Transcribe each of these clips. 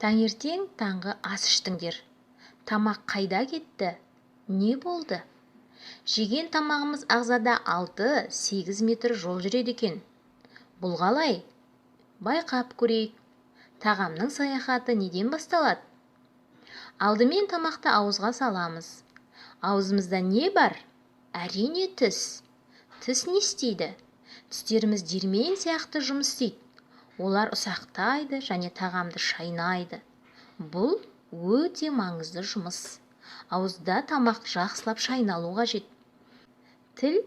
Таңертең таңғы ас іштіңдер. Тамақ қайда кетті? Не болды? Жеген тамағымыз ағзада 6-8 метр жол жүреді екен. Бұл қалай? Байқап көрейік. Тағамның саяхаты неден басталады? Алдымен тамақты ауызға саламыз. Аузымызда не бар? Әрине тіс. Тіс не істейді? Тістеріміз диірмен сияқты жұмыс істейді. Олар ұсақтайды және тағамды шайнайды. Бұл өте маңызды жұмыс. Ауызда тамақ жақсылап шайналу қажет. Тіл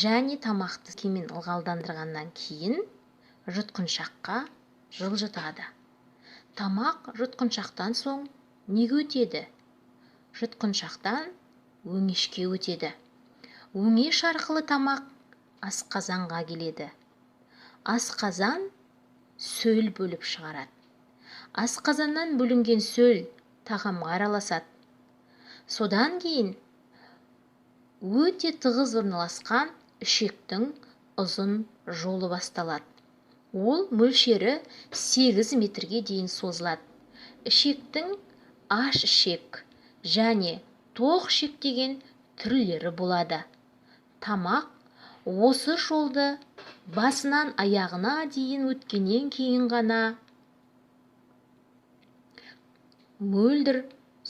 және тамақты кемен ылғалдандырғаннан кейін жұтқыншаққа жылжытады. Тамақ жұтқыншақтан соң неге өтеді? Жұтқыншақтан өңешке өтеді. Өңеш арқылы тамақ асқазанға келеді. Асқазан сөл бөліп шығарады. Асқазаннан бөлінген сөл тағамға араласады. Содан кейін өте тығыз орналасқан ішектің ұзын жолы басталады. Ол мөлшері 8 метрге дейін созылады. Ішектің аш ішек және тоқ ішек деген түрлері болады. Тамақ осы жолды басынан аяғына дейін өткеннен кейін ғана мөлдір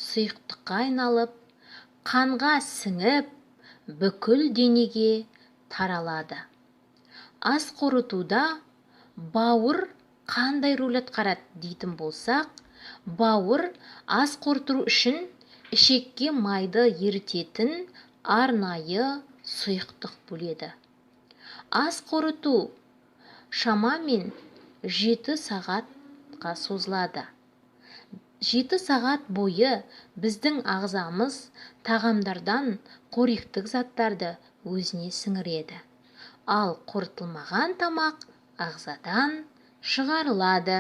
сұйықтыққа айналып, қанға сіңіп, бүкіл денеге таралады. Ас қорытуда бауыр қандай рөл атқарады дейтін болсақ, бауыр ас қорыту үшін ішекке майды ерітетін арнайы сұйықтық бөледі. Ас қорыту шамамен 7 сағатқа созылады. 7 сағат бойы біздің ағзамыз тағамдардан қоректік заттарды өзіне сіңіреді. Ал қорытылмаған тамақ ағзадан шығарылады.